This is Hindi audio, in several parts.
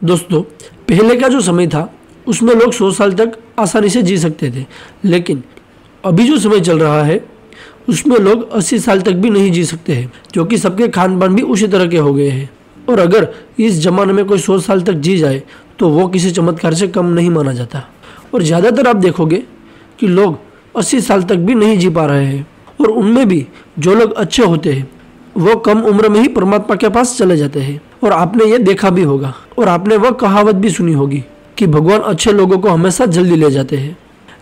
दोस्तों, पहले का जो समय था उसमें लोग 100 साल तक आसानी से जी सकते थे, लेकिन अभी जो समय चल रहा है उसमें लोग 80 साल तक भी नहीं जी सकते हैं, क्योंकि सबके खान पान भी उसी तरह के हो गए हैं। और अगर इस जमाने में कोई 100 साल तक जी जाए तो वो किसी चमत्कार से कम नहीं माना जाता। और ज़्यादातर आप देखोगे कि लोग 80 साल तक भी नहीं जी पा रहे हैं, और उनमें भी जो लोग अच्छे होते हैं वो कम उम्र में ही परमात्मा के पास चले जाते हैं। और आपने ये देखा भी होगा और आपने वह कहावत भी सुनी होगी कि भगवान अच्छे लोगों को हमेशा जल्दी ले जाते हैं।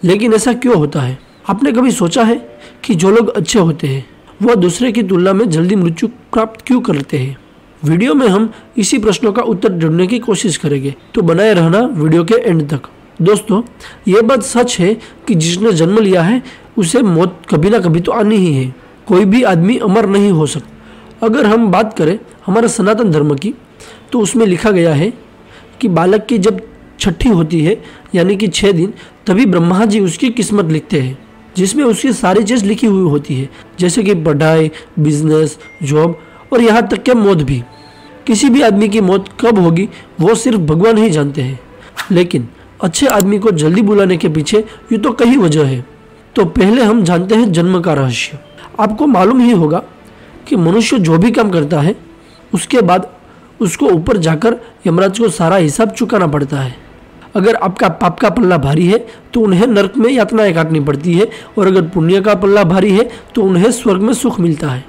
लेकिन ऐसा क्यों होता है? आपने कभी सोचा है कि जो लोग अच्छे होते हैं वह दूसरे की तुलना में जल्दी मृत्यु प्राप्त क्यों करते हैं? वीडियो में हम इसी प्रश्नों का उत्तर ढूंढने की कोशिश करेंगे, तो बनाए रहना वीडियो के एंड तक। दोस्तों, ये बात सच है कि जिसने जन्म लिया है उसे मौत कभी ना कभी तो आनी ही है। कोई भी आदमी अमर नहीं हो सकता। अगर हम बात करें हमारे सनातन धर्म की, तो उसमें लिखा गया है कि बालक की जब छठी होती है यानी कि 6 दिन, तभी ब्रह्मा जी उसकी किस्मत लिखते हैं, जिसमें उसकी सारी चीज़ लिखी हुई होती है, जैसे कि पढ़ाई, बिजनेस, जॉब और यहाँ तक कि मौत भी। किसी भी आदमी की मौत कब होगी वो सिर्फ भगवान ही जानते हैं। लेकिन अच्छे आदमी को जल्दी बुलाने के पीछे यूँ तो कई वजह है। तो पहले हम जानते हैं जन्म का रहस्य। आपको मालूम ही होगा कि मनुष्य जो भी काम करता है उसके बाद उसको ऊपर जाकर यमराज को सारा हिसाब चुकाना पड़ता है। अगर आपका पाप का पल्ला भारी है तो उन्हें नरक में यातनाएं काटनी पड़ती है, और अगर पुण्य का पल्ला भारी है तो उन्हें स्वर्ग में सुख मिलता है।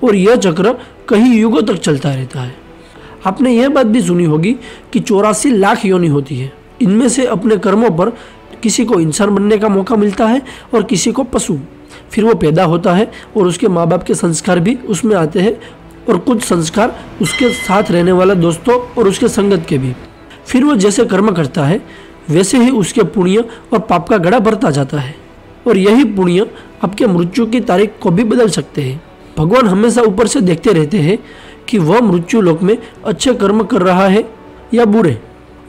और यह चक्र कई युगों तक चलता रहता है। आपने यह बात भी सुनी होगी कि 84 लाख योनि होती है। इनमें से अपने कर्मों पर किसी को इंसान बनने का मौका मिलता है और किसी को पशु। फिर वो पैदा होता है और उसके माँ बाप के संस्कार भी उसमें आते हैं, और कुछ संस्कार उसके साथ रहने वाले दोस्तों और उसके संगत के भी। फिर वो जैसे कर्म करता है वैसे ही उसके पुण्य और पाप का घड़ा भरता जाता है, और यही पुण्य आपके मृत्यु की तारीख को भी बदल सकते हैं। भगवान हमेशा ऊपर से देखते रहते हैं कि वह मृत्यु लोक में अच्छे कर्म कर रहा है या बुरे,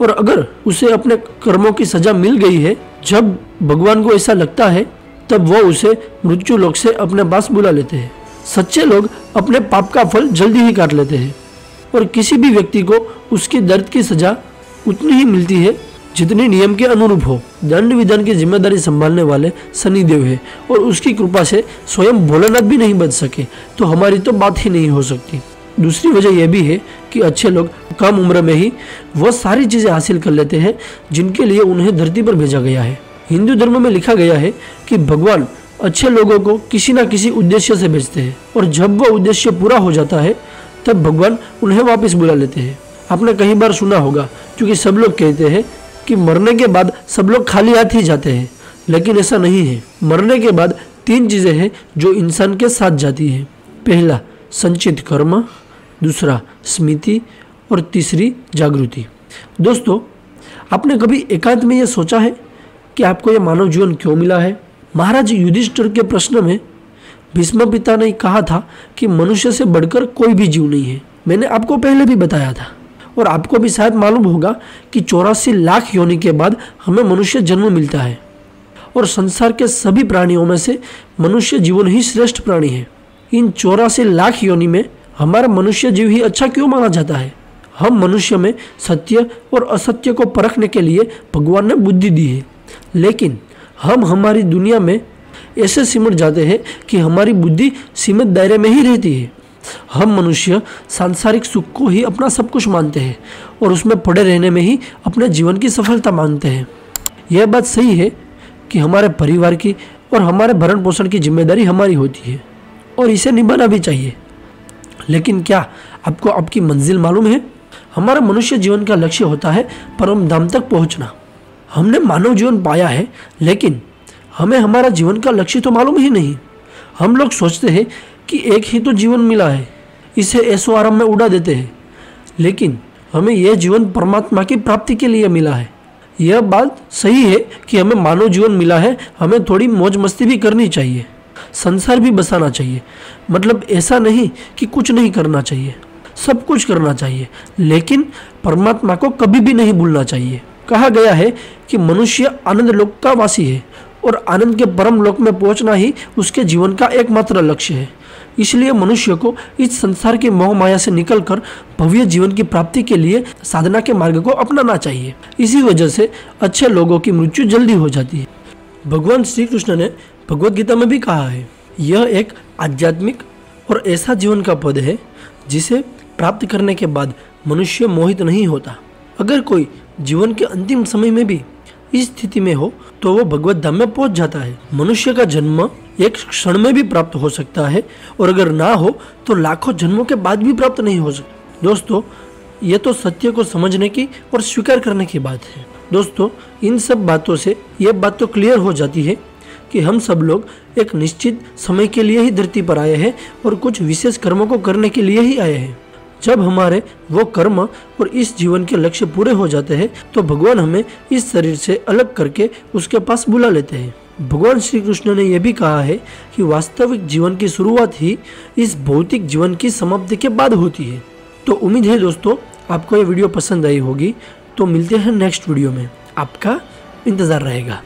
और अगर उसे अपने कर्मों की सजा मिल गई है, जब भगवान को ऐसा लगता है तब वो उसे मृत्यु लोक से अपने पास बुला लेते हैं। सच्चे लोग अपने पाप का फल जल्दी ही काट लेते हैं, और किसी भी व्यक्ति को उसकी दर्द की सजा उतनी ही मिलती है जितनी नियम के अनुरूप हो। दंड विधान की जिम्मेदारी संभालने वाले शनिदेव है, और उसकी कृपा से स्वयं भोलेनाथ भी नहीं बच सके तो हमारी तो बात ही नहीं हो सकती। दूसरी वजह यह भी है कि अच्छे लोग कम उम्र में ही वो सारी चीज़ें हासिल कर लेते हैं जिनके लिए उन्हें धरती पर भेजा गया है। हिंदू धर्म में लिखा गया है कि भगवान अच्छे लोगों को किसी न किसी उद्देश्य से भेजते हैं, और जब वो उद्देश्य पूरा हो जाता है तब भगवान उन्हें वापस बुला लेते हैं। आपने कई बार सुना होगा, क्योंकि सब लोग कहते हैं कि मरने के बाद सब लोग खाली हाथ ही जाते हैं, लेकिन ऐसा नहीं है। मरने के बाद 3 चीज़ें हैं जो इंसान के साथ जाती हैं। पहला संचित कर्म, दूसरा स्मृति, और तीसरी जागृति। दोस्तों, आपने कभी एकांत में यह सोचा है कि आपको यह मानव जीवन क्यों मिला है? महाराज युधिष्ठिर के प्रश्न में भीष्म पिता ने कहा था कि मनुष्य से बढ़कर कोई भी जीव नहीं है। मैंने आपको पहले भी बताया था, और आपको भी शायद मालूम होगा कि 84 लाख योनि के बाद हमें मनुष्य जन्म मिलता है, और संसार के सभी प्राणियों में से मनुष्य जीवन ही श्रेष्ठ प्राणी है। इन 84 लाख योनि में हमारा मनुष्य जीव ही अच्छा क्यों माना जाता है? हम मनुष्य में सत्य और असत्य को परखने के लिए भगवान ने बुद्धि दी है, लेकिन हम हमारी दुनिया में ऐसे सिमट जाते हैं कि हमारी बुद्धि सीमित दायरे में ही रहती है। हम मनुष्य सांसारिक सुख को ही अपना सब कुछ मानते हैं, और उसमें पड़े रहने में ही अपने जीवन की सफलता मानते हैं। यह बात सही है कि हमारे परिवार की और हमारे भरण पोषण की जिम्मेदारी हमारी होती है, और इसे निभाना भी चाहिए। लेकिन क्या आपको आपकी मंजिल मालूम है? हमारा मनुष्य जीवन का लक्ष्य होता है परम धाम तक पहुंचना। हमने मानव जीवन पाया है, लेकिन हमें हमारा जीवन का लक्ष्य तो मालूम ही नहीं। हम लोग सोचते हैं कि एक ही तो जीवन मिला है, इसे ऐशो आराम में उड़ा देते हैं, लेकिन हमें यह जीवन परमात्मा की प्राप्ति के लिए मिला है। यह बात सही है कि हमें मानव जीवन मिला है, हमें थोड़ी मौज मस्ती भी करनी चाहिए, संसार भी बसाना चाहिए। मतलब ऐसा नहीं कि कुछ नहीं करना चाहिए, सब कुछ करना चाहिए, लेकिन परमात्मा को कभी भी नहीं भूलना चाहिए। कहा गया है कि मनुष्य आनंद लोक का वासी है, और आनंद के परम लोक में पहुंचना ही उसके जीवन का एकमात्र लक्ष्य है। इसलिए मनुष्य को इस संसार के मोह माया से निकलकर भव्य जीवन की प्राप्ति के लिए साधना के मार्ग को अपनाना चाहिए। इसी वजह से अच्छे लोगों की मृत्यु जल्दी हो जाती है। भगवान श्री कृष्ण ने भगवद गीता में भी कहा है, यह एक आध्यात्मिक और ऐसा जीवन का पद है जिसे प्राप्त करने के बाद मनुष्य मोहित नहीं होता। अगर कोई जीवन के अंतिम समय में भी इस स्थिति में हो तो वो भगवत धाम में पहुंच जाता है। मनुष्य का जन्म एक क्षण में भी प्राप्त हो सकता है और अगर ना हो तो लाखों जन्मों के बाद भी प्राप्त नहीं हो सकता। दोस्तों, ये तो सत्य को समझने की और स्वीकार करने की बात है। दोस्तों, इन सब बातों से ये बात तो क्लियर हो जाती है कि हम सब लोग एक निश्चित समय के लिए ही धरती पर आए हैं और कुछ विशेष कर्मों को करने के लिए ही आए हैं। जब हमारे वो कर्म और इस जीवन के लक्ष्य पूरे हो जाते हैं तो भगवान हमें इस शरीर से अलग करके उसके पास बुला लेते हैं। भगवान श्री कृष्ण ने यह भी कहा है कि वास्तविक जीवन की शुरुआत ही इस भौतिक जीवन की समाप्ति के बाद होती है। तो उम्मीद है दोस्तों आपको ये वीडियो पसंद आई होगी। तो मिलते हैं नेक्स्ट वीडियो में, आपका इंतज़ार रहेगा।